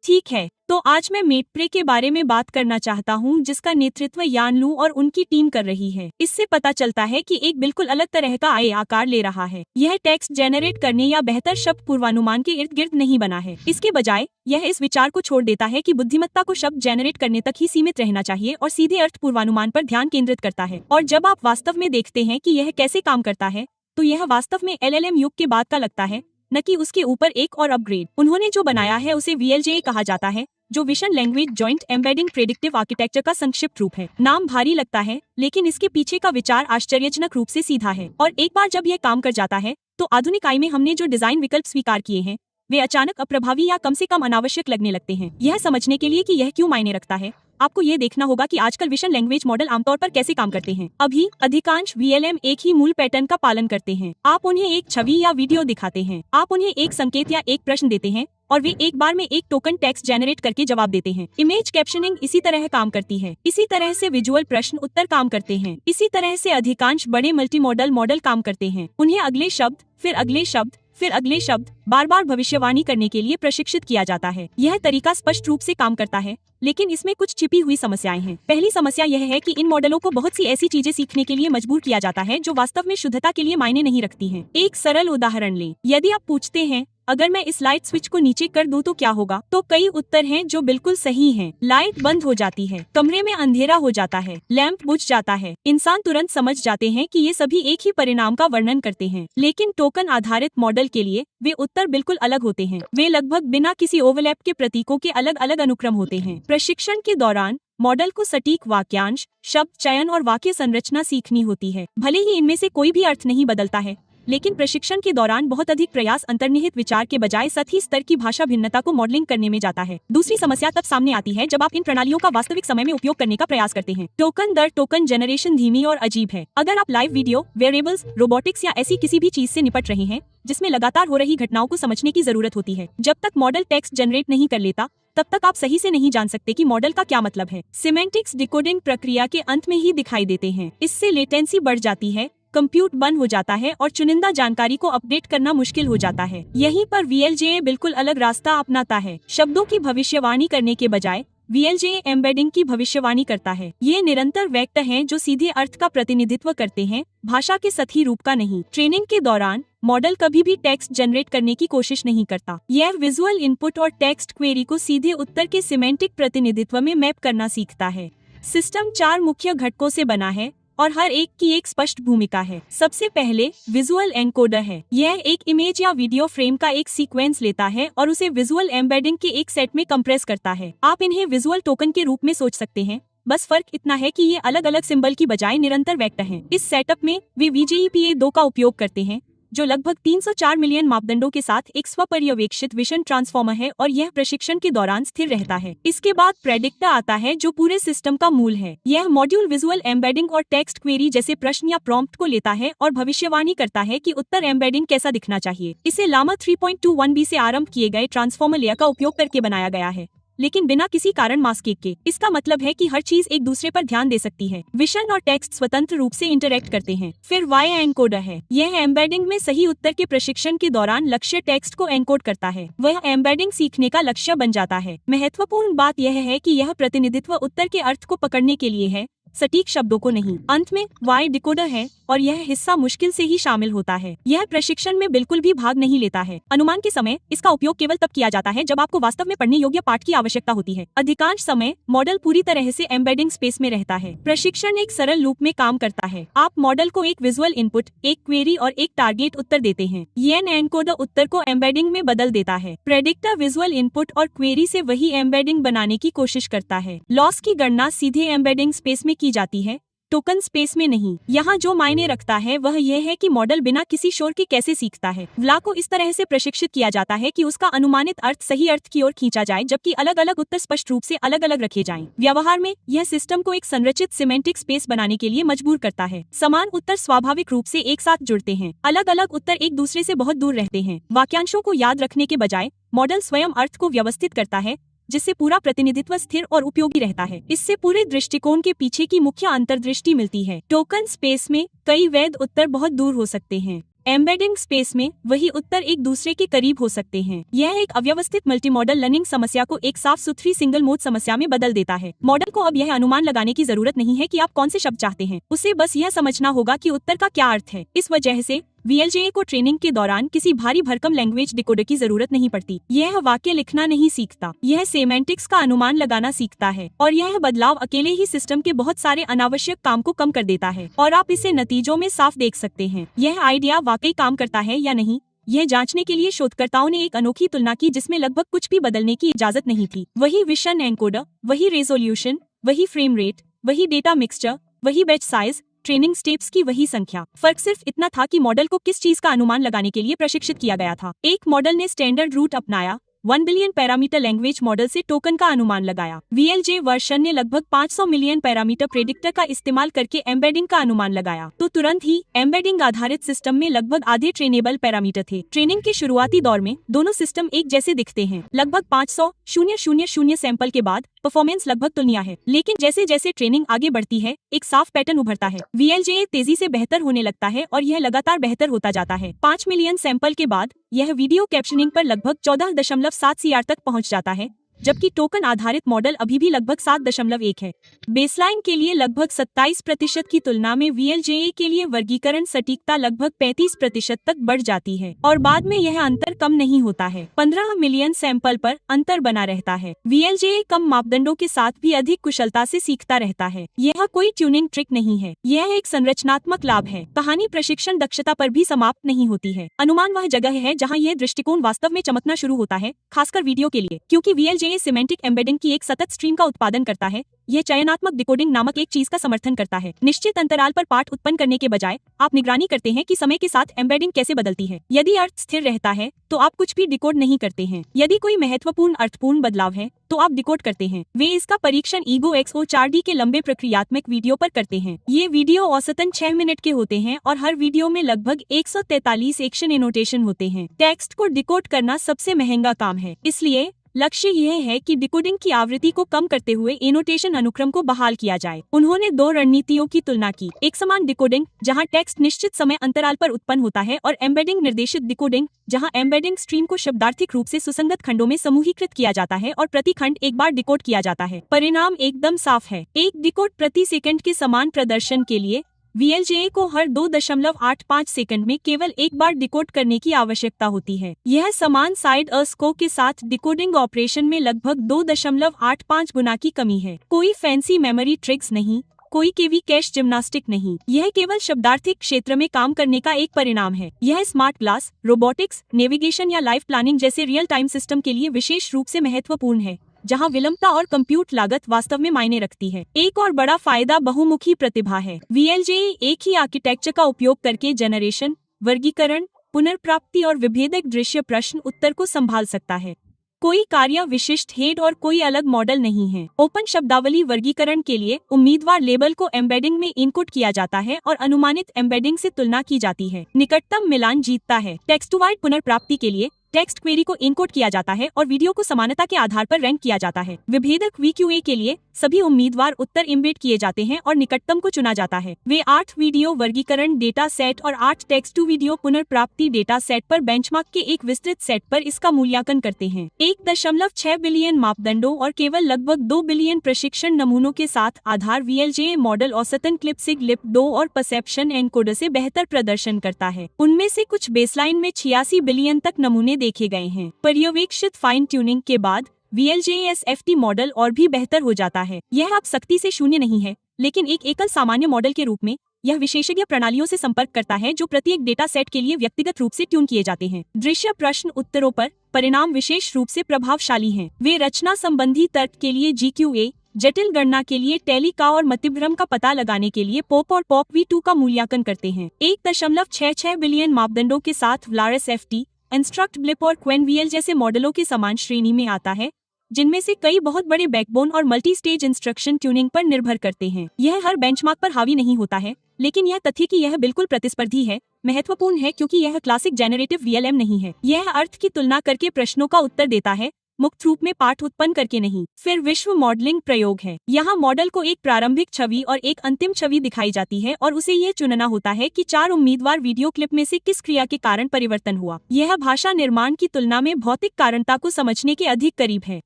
ठीक है, तो आज मैं मेटप्रे के बारे में बात करना चाहता हूँ, जिसका नेतृत्व यान लू और उनकी टीम कर रही है। इससे पता चलता है कि एक बिल्कुल अलग तरह का AI आकार ले रहा है। यह टेक्स्ट जेनरेट करने या बेहतर शब्द पूर्वानुमान के इर्द गिर्द नहीं बना है। इसके बजाय यह इस विचार को छोड़ देता है कि बुद्धिमत्ता को शब्द जेनरेट करने तक ही सीमित रहना चाहिए और सीधे अर्थ पूर्वानुमान पर ध्यान केंद्रित करता है। और जब आप वास्तव में देखते हैं कि यह कैसे काम करता है, तो यह वास्तव में LLM युग के बाद का लगता है, न कि उसके ऊपर एक और अपग्रेड। उन्होंने जो बनाया है उसे VLJA कहा जाता है, जो vision language joint embedding predictive architecture का संक्षिप्त रूप है। नाम भारी लगता है, लेकिन इसके पीछे का विचार आश्चर्यजनक रूप से सीधा है। और एक बार जब यह काम कर जाता है, तो आधुनिक AI में हमने जो डिजाइन विकल्प स्वीकार किए हैं, वे अचानक अप्रभावी या कम से कम अनावश्यक लगने लगते हैं। यह समझने के लिए कि यह क्यों मायने रखता है, आपको ये देखना होगा कि आजकल विजन लैंग्वेज मॉडल आमतौर पर कैसे काम करते हैं। अभी अधिकांश VLM एक ही मूल पैटर्न का पालन करते हैं। आप उन्हें एक छवि या वीडियो दिखाते हैं, आप उन्हें एक संकेत या एक प्रश्न देते हैं, और वे एक बार में एक टोकन टेक्स्ट जेनरेट करके जवाब देते हैं। इमेज कैप्शनिंग इसी तरह काम करती है। इसी तरह से विजुअल प्रश्न उत्तर काम करते हैं। इसी तरह से अधिकांश बड़े मल्टीमॉडल मॉडल काम करते हैं। उन्हें अगले शब्द, फिर अगले शब्द, फिर अगले शब्द बार बार भविष्यवाणी करने के लिए प्रशिक्षित किया जाता है। यह तरीका स्पष्ट रूप से काम करता है, लेकिन इसमें कुछ छिपी हुई समस्याएं हैं। पहली समस्या यह है कि इन मॉडलों को बहुत सी ऐसी चीजें सीखने के लिए मजबूर किया जाता है जो वास्तव में शुद्धता के लिए मायने नहीं रखती हैं। एक सरल उदाहरण लें। यदि आप पूछते हैं, अगर मैं इस लाइट स्विच को नीचे कर दूं तो क्या होगा, तो कई उत्तर हैं जो बिल्कुल सही हैं। लाइट बंद हो जाती है, कमरे में अंधेरा हो जाता है, लैंप बुझ जाता है। इंसान तुरंत समझ जाते हैं कि ये सभी एक ही परिणाम का वर्णन करते हैं, लेकिन टोकन आधारित मॉडल के लिए वे उत्तर बिल्कुल अलग होते हैं। वे लगभग बिना किसी ओवरलैप के प्रतीकों के अलग अलग अनुक्रम होते हैं। प्रशिक्षण के दौरान मॉडल को सटीक वाक्यांश, शब्द चयन और वाक्य संरचना सीखनी होती है। भले ही इनमें से कोई भी अर्थ नहीं बदलता है, लेकिन प्रशिक्षण के दौरान बहुत अधिक प्रयास अंतर्निहित विचार के बजाय सतही स्तर की भाषा भिन्नता को मॉडलिंग करने में जाता है। दूसरी समस्या तब सामने आती है जब आप इन प्रणालियों का वास्तविक समय में उपयोग करने का प्रयास करते हैं। टोकन दर टोकन जनरेशन धीमी और अजीब है। अगर आप लाइव वीडियो, वेरिएबल्स, रोबोटिक्स या ऐसी किसी भी चीज से निपट रहे हैं जिसमें लगातार हो रही घटनाओं को समझने की जरूरत होती है, जब तक मॉडल टेक्स्ट जनरेट नहीं कर लेता, तब तक आप सही से नहीं जान सकते कि मॉडल का क्या मतलब है। सिमेंटिक्स डिकोडिंग प्रक्रिया के अंत में ही दिखाई देते हैं। इससे लेटेंसी बढ़ जाती है, कंप्यूट बंद हो जाता है और चुनिंदा जानकारी को अपडेट करना मुश्किल हो जाता है। यहीं पर VLJA बिल्कुल अलग रास्ता अपनाता है। शब्दों की भविष्यवाणी करने के बजाय VLJA एम्बेडिंग की भविष्यवाणी करता है। ये निरंतर वेक्टर हैं जो सीधे अर्थ का प्रतिनिधित्व करते हैं, भाषा के सतही रूप का नहीं। ट्रेनिंग के दौरान मॉडल कभी भी टेक्स्ट जनरेट करने की कोशिश नहीं करता। यह विजुअल इनपुट और टेक्स्ट क्वेरी को सीधे उत्तर के सिमेंटिक प्रतिनिधित्व में मैप करना सीखता है। सिस्टम 4 मुख्य घटकों से बना है और हर एक की एक स्पष्ट भूमिका है। सबसे पहले विजुअल एनकोडर है। यह एक इमेज या वीडियो फ्रेम का एक सीक्वेंस लेता है और उसे विजुअल एम्बेडिंग के एक सेट में कंप्रेस करता है। आप इन्हें विजुअल टोकन के रूप में सोच सकते हैं, बस फर्क इतना है कि ये अलग अलग सिंबल की बजाय निरंतर वेक्टर हैं। इस सेटअप में वे VJEPA2 का उपयोग करते हैं, जो लगभग 304 मिलियन मापदंडों के साथ एक स्वपर्यवेक्षित विजन ट्रांसफॉर्मर है और यह प्रशिक्षण के दौरान स्थिर रहता है। इसके बाद प्रेडिक्टर आता है, जो पूरे सिस्टम का मूल है। यह मॉड्यूल विजुअल एम्बेडिंग और टेक्स्ट क्वेरी जैसे प्रश्न या प्रॉम्प्ट को लेता है और भविष्यवाणी करता है कि उत्तर एम्बेडिंग कैसा दिखना चाहिए। इसे लामा 3.21b से आरंभ किए गए ट्रांसफॉर्मर लेयर का उपयोग करके बनाया गया है, लेकिन बिना किसी कारण मास्किंग के। इसका मतलब है कि हर चीज एक दूसरे पर ध्यान दे सकती है। विजन और टेक्स्ट स्वतंत्र रूप से इंटरैक्ट करते हैं। फिर वाई एनकोडर है। यह एम्बेडिंग में सही उत्तर के प्रशिक्षण के दौरान लक्ष्य टेक्स्ट को एनकोड करता है। वह एम्बेडिंग सीखने का लक्ष्य बन जाता है। महत्वपूर्ण बात यह है कि यह प्रतिनिधित्व उत्तर के अर्थ को पकड़ने के लिए है, सटीक शब्दों को नहीं। अंत में वाई डिकोडर है और यह हिस्सा मुश्किल से ही शामिल होता है। यह प्रशिक्षण में बिल्कुल भी भाग नहीं लेता है। अनुमान के समय इसका उपयोग केवल तब किया जाता है जब आपको वास्तव में पढ़ने योग्य पाठ की आवश्यकता होती है। अधिकांश समय मॉडल पूरी तरह से एम्बेडिंग स्पेस में रहता है। प्रशिक्षण एक सरल लूप में काम करता है। आप मॉडल को एक विजुअल इनपुट, एक क्वेरी और एक टारगेट उत्तर देते हैं। यह एनकोडर उत्तर को एम्बेडिंग में बदल देता है। प्रेडिक्टर विजुअल इनपुट और क्वेरी से वही एम्बेडिंग बनाने की कोशिश करता है। लॉस की गणना सीधे एम्बेडिंग स्पेस में की जाती है, टोकन स्पेस में नहीं। यहाँ जो मायने रखता है वह यह है कि मॉडल बिना किसी शोर के कैसे सीखता है। व्ला को इस तरह से प्रशिक्षित किया जाता है कि उसका अनुमानित अर्थ सही अर्थ की ओर खींचा जाए, जबकि अलग अलग उत्तर स्पष्ट रूप से अलग अलग रखे जाएं। व्यवहार में यह सिस्टम को एक संरचित सिमेंटिक स्पेस बनाने के लिए मजबूर करता है। समान उत्तर स्वाभाविक रूप से एक साथ जुड़ते हैं, अलग अलग उत्तर एक दूसरे से बहुत दूर रहते हैं। वाक्यांशों को याद रखने के बजाय मॉडल स्वयं अर्थ को व्यवस्थित करता है, जिससे पूरा प्रतिनिधित्व स्थिर और उपयोगी रहता है। इससे पूरे दृष्टिकोण के पीछे की मुख्य अंतर्दृष्टि मिलती है। टोकन स्पेस में कई वैध उत्तर बहुत दूर हो सकते हैं। एम्बेडिंग स्पेस में वही उत्तर एक दूसरे के करीब हो सकते हैं। यह एक अव्यवस्थित मल्टीमॉडल लर्निंग समस्या को एक साफ सुथरी सिंगल मोड समस्या में बदल देता है। मॉडल को अब यह अनुमान लगाने की जरूरत नहीं है कि आप कौन से शब्द चाहते हैं, उसे बस यह समझना होगा कि उत्तर का क्या अर्थ है। इस वजह से VLJA को ट्रेनिंग के दौरान किसी भारी भरकम लैंग्वेज डिकोडर की जरूरत नहीं पड़ती। यह वाक्य लिखना नहीं सीखता, यह सेमेंटिक्स का अनुमान लगाना सीखता है और यह बदलाव अकेले ही सिस्टम के बहुत सारे अनावश्यक काम को कम कर देता है और आप इसे नतीजों में साफ देख सकते हैं। यह आइडिया वाकई काम करता है या नहीं, यह जांचने के लिए शोधकर्ताओं ने एक अनोखी तुलना की जिसमें लगभग कुछ भी बदलने की इजाजत नहीं थी। वही विजन एनकोडर, वही रेजोल्यूशन, वही फ्रेम रेट, वही डेटा मिक्सचर, वही बैच साइज, ट्रेनिंग स्टेप्स की वही संख्या। फर्क सिर्फ इतना था कि मॉडल को किस चीज का अनुमान लगाने के लिए प्रशिक्षित किया गया था। एक मॉडल ने स्टैंडर्ड रूट अपनाया, 1 बिलियन पैरामीटर लैंग्वेज मॉडल से टोकन का अनुमान लगाया। VLJ वर्जन ने लगभग 500 मिलियन पैरामीटर प्रेडिक्टर का इस्तेमाल करके एम्बेडिंग का अनुमान लगाया, तो तुरंत ही एम्बेडिंग आधारित सिस्टम में लगभग आधे ट्रेनेबल पैरामीटर थे। ट्रेनिंग के शुरुआती दौर में दोनों सिस्टम एक जैसे दिखते हैं। लगभग 500,000 सैंपल के बाद परफॉर्मेंस लगभग तुलनीय है, लेकिन जैसे जैसे ट्रेनिंग आगे बढ़ती है एक साफ पैटर्न उभरता है। VLJ तेजी से बेहतर होने लगता है और यह लगातार बेहतर होता जाता है। 5 मिलियन सैंपल के बाद यह वीडियो कैप्शनिंग पर लगभग 14.7 CR तक पहुंच जाता है, जबकि टोकन आधारित मॉडल अभी भी लगभग 7.1 है। बेसलाइन के लिए लगभग 27% की तुलना में VLJA के लिए वर्गीकरण सटीकता लगभग 35% तक बढ़ जाती है और बाद में यह अंतर कम नहीं होता है। 15 मिलियन सैंपल पर अंतर बना रहता है। VLJA कम मापदंडों के साथ भी अधिक कुशलता से सीखता रहता है। यह कोई ट्यूनिंग ट्रिक नहीं है, यह एक संरचनात्मक लाभ है। कहानी प्रशिक्षण दक्षता पर भी समाप्त नहीं होती है। अनुमान वह जगह है जहाँ यह दृष्टिकोण वास्तव में चमकना शुरू होता है, खासकर वीडियो के लिए, क्योंकि VLJA सिमेंटिक एम्बेडिंग की एक सतत स्ट्रीम का उत्पादन करता है। यह चयनात्मक डिकोडिंग नामक एक चीज का समर्थन करता है। निश्चित अंतराल पर पाठ उत्पन्न करने के बजाय आप निगरानी करते हैं कि समय के साथ एम्बेडिंग कैसे बदलती है। यदि अर्थ स्थिर रहता है तो आप कुछ भी डिकोड नहीं करते हैं। यदि कोई महत्वपूर्ण अर्थपूर्ण बदलाव है तो आप डिकोड करते हैं। वे इसका परीक्षण ईगो XO4D के लंबे प्रक्रियात्मक वीडियो पर करते हैं। ये वीडियो औसतन 6 मिनट के होते हैं और हर वीडियो में लगभग 143 एक्शन एनोटेशन होते हैं। टेक्स्ट को डिकोड करना सबसे महंगा काम है, इसलिए लक्ष्य यह है कि डिकोडिंग की आवृत्ति को कम करते हुए एनोटेशन अनुक्रम को बहाल किया जाए। उन्होंने 2 रणनीतियों की तुलना की, एक समान डिकोडिंग जहां टेक्स्ट निश्चित समय अंतराल पर उत्पन्न होता है और एम्बेडिंग निर्देशित डिकोडिंग जहां एम्बेडिंग स्ट्रीम को शब्दार्थिक रूप से सुसंगत खंडों में समूहीकृत किया जाता है और प्रति खंड एक बार डिकोड किया जाता है। परिणाम एकदम साफ है। एक डिकोड प्रति सेकंड के समान प्रदर्शन के लिए VLJA को हर 2.85 सेकंड में केवल एक बार डिकोड करने की आवश्यकता होती है। यह समान साइड स्कोप के साथ डिकोडिंग ऑपरेशन में लगभग 2.85 गुना की कमी है। कोई फैंसी मेमोरी ट्रिक्स नहीं, कोई केवी कैश जिम्नास्टिक नहीं, यह केवल शब्दार्थिक क्षेत्र में काम करने का एक परिणाम है। यह स्मार्ट ग्लास, रोबोटिक्स, नेविगेशन या लाइफ प्लानिंग जैसे रियल टाइम सिस्टम के लिए विशेष रूप से महत्वपूर्ण है, जहां विलंबता और कंप्यूट लागत वास्तव में मायने रखती है। एक और बड़ा फायदा बहुमुखी प्रतिभा है। VLJA एक ही आर्किटेक्चर का उपयोग करके जनरेशन, वर्गीकरण, पुनर्प्राप्ति और विभेदक दृश्य प्रश्न उत्तर को संभाल सकता है। कोई कार्य विशिष्ट हेड और कोई अलग मॉडल नहीं है। ओपन शब्दावली वर्गीकरण के लिए उम्मीदवार लेबल को एम्बेडिंग में इनपुट किया जाता है और अनुमानित एम्बेडिंग से तुलना की जाती है। निकटतम मिलान जीतता है। टेक्स्ट टू वाइड पुनर्प्राप्ति के लिए टेक्स्ट क्वेरी को इनकोड किया जाता है और वीडियो को समानता के आधार पर रैंक किया जाता है। विभेदक VQA के लिए सभी उम्मीदवार उत्तर इम्बेड किए जाते हैं और निकटतम को चुना जाता है। वे 8 वीडियो वर्गीकरण डेटा सेट और 8 टेक्स्ट टू वीडियो पुनर्प्राप्ति डेटा सेट पर बेंचमार्क के एक विस्तृत सेट पर इसका मूल्यांकन करते हैं। 1.6 बिलियन मापदंडों और केवल लगभग 2 बिलियन प्रशिक्षण नमूनों के साथ आधार VLJA मॉडल औसतन क्लिपसिग लिप2 और परसेप्शन एनकोडर से बेहतर प्रदर्शन करता है। उनमें से कुछ बेसलाइन में 86 बिलियन तक नमूने देखे गए हैं। पर्यवेक्षित फाइन ट्यूनिंग के बाद VLJA SFT मॉडल और भी बेहतर हो जाता है। यह अब सख्ती से शून्य नहीं है, लेकिन एक एकल सामान्य मॉडल के रूप में यह विशेषज्ञ प्रणालियों से संपर्क करता है जो प्रत्येक डेटा सेट के लिए व्यक्तिगत रूप से ट्यून किए जाते हैं। दृश्य प्रश्न उत्तरों पर परिणाम विशेष रूप से प्रभावशाली हैं। वे रचना संबंधी तर्क के लिए GQA, जटिल गणना के लिए टेलिका और मतिभ्रम का पता लगाने के लिए POP और POP V2 का मूल्यांकन करते हैं। 1.66 बिलियन मापदंडों के साथ VLAR SFT, इंस्ट्रक्ट ब्लिप और QuenVL जैसे मॉडलों की समान श्रेणी में आता है, जिनमें से कई बहुत बड़े बैकबोन और मल्टी स्टेज इंस्ट्रक्शन ट्यूनिंग पर निर्भर करते हैं। यह हर बेंचमार्क पर हावी नहीं होता है, लेकिन यह तथ्य कि यह बिल्कुल प्रतिस्पर्धी है महत्वपूर्ण है, क्योंकि यह क्लासिक जेनरेटिव VLM नहीं है। यह अर्थ की तुलना करके प्रश्नों का उत्तर देता है, मुक्त रूप में पाठ उत्पन्न करके नहीं। फिर विश्व मॉडलिंग प्रयोग है। यहाँ मॉडल को एक प्रारंभिक छवि और एक अंतिम छवि दिखाई जाती है और उसे यह चुनना होता है कि 4 उम्मीदवार वीडियो क्लिप में से किस क्रिया के कारण परिवर्तन हुआ। यह भाषा निर्माण की तुलना में भौतिक कारणता को समझने के अधिक करीब है।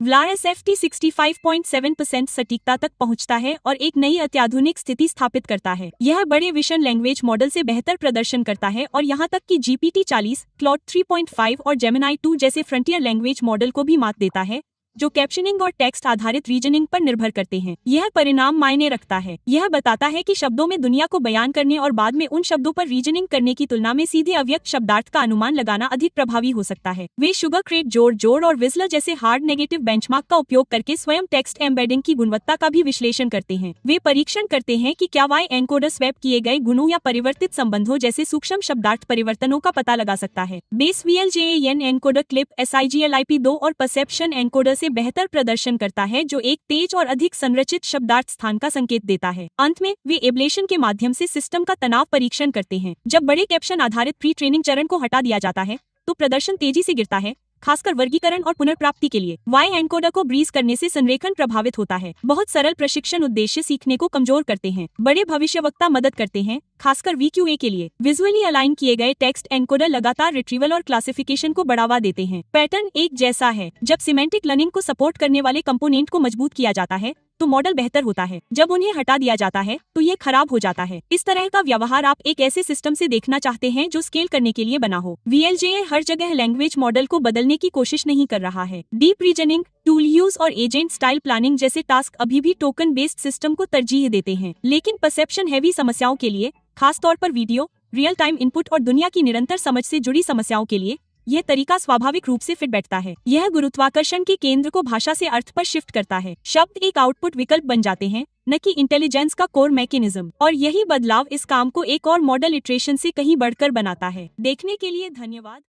VLAR-SFT 65.7% सटीकता तक पहुँचता है और एक नई अत्याधुनिक स्थिति स्थापित करता है। यह बड़े विजन लैंग्वेज मॉडल से बेहतर प्रदर्शन करता है और यहाँ तक कि GPT-40, क्लॉड 3.5 और जेमिनी 2 जैसे फ्रंटियर लैंग्वेज मॉडल को भी मात देता है, जो कैप्शनिंग और टेक्स्ट आधारित रीजनिंग पर निर्भर करते हैं। यह परिणाम मायने रखता है। यह बताता है कि शब्दों में दुनिया को बयान करने और बाद में उन शब्दों पर रीजनिंग करने की तुलना में सीधे अव्यक्त शब्दार्थ का अनुमान लगाना अधिक प्रभावी हो सकता है। वे शुगर क्रेट, जोड़ और विज़लर जैसे हार्ड नेगेटिव बेंचमार्क का उपयोग करके स्वयं टेक्स्ट एम्बेडिंग की गुणवत्ता का भी विश्लेषण करते हैं। वे परीक्षण करते हैं कि क्या वाई एनकोडर स्वैप किए गए गुणों या परिवर्तित संबंधों जैसे सूक्ष्म शब्दार्थ परिवर्तनों का पता लगा सकता है। Base VLJAN encoder clip SIGLIP2 और परसेप्शन एनकोडर से बेहतर प्रदर्शन करता है, जो एक तेज और अधिक संरचित शब्दार्थ स्थान का संकेत देता है। अंत में वे एब्लेशन के माध्यम से सिस्टम का तनाव परीक्षण करते हैं। जब बड़े कैप्शन आधारित प्री ट्रेनिंग चरण को हटा दिया जाता है तो प्रदर्शन तेजी से गिरता है, खासकर वर्गीकरण और पुनर्प्राप्ति के लिए। वाई एनकोडर को ब्रीज करने से संरेखन प्रभावित होता है। बहुत सरल प्रशिक्षण उद्देश्य सीखने को कमजोर करते हैं। बड़े भविष्यवक्ता मदद करते हैं, खासकर VQA के लिए। विजुअली अलाइन किए गए टेक्स्ट एनकोडर लगातार रिट्रीवल और क्लासिफिकेशन को बढ़ावा देते हैं। पैटर्न एक जैसा है। जब सिमेंटिक लर्निंग को सपोर्ट करने वाले कंपोनेंट को मजबूत किया जाता है तो मॉडल बेहतर होता है। जब उन्हें हटा दिया जाता है तो ये खराब हो जाता है। इस तरह का व्यवहार आप एक ऐसे सिस्टम से देखना चाहते हैं जो स्केल करने के लिए बना हो। VLJA हर जगह लैंग्वेज मॉडल को बदलने की कोशिश नहीं कर रहा है। डीप रीजनिंग, टूल यूज और एजेंट स्टाइल प्लानिंग जैसे टास्क अभी भी टोकन बेस्ड सिस्टम को तरजीह देते हैं, लेकिन परसेप्शन हैवी समस्याओं के लिए, खासतौर पर वीडियो, रियल टाइम इनपुट और दुनिया की निरंतर समझ से जुड़ी समस्याओं के लिए, यह तरीका स्वाभाविक रूप से फिट बैठता है। यह गुरुत्वाकर्षण के केंद्र को भाषा से अर्थ पर शिफ्ट करता है। शब्द एक आउटपुट विकल्प बन जाते हैं, न कि इंटेलिजेंस का कोर मैकेनिज्म। और यही बदलाव इस काम को एक और मॉडल इटरेशन से कहीं बढ़कर बनाता है। देखने के लिए धन्यवाद।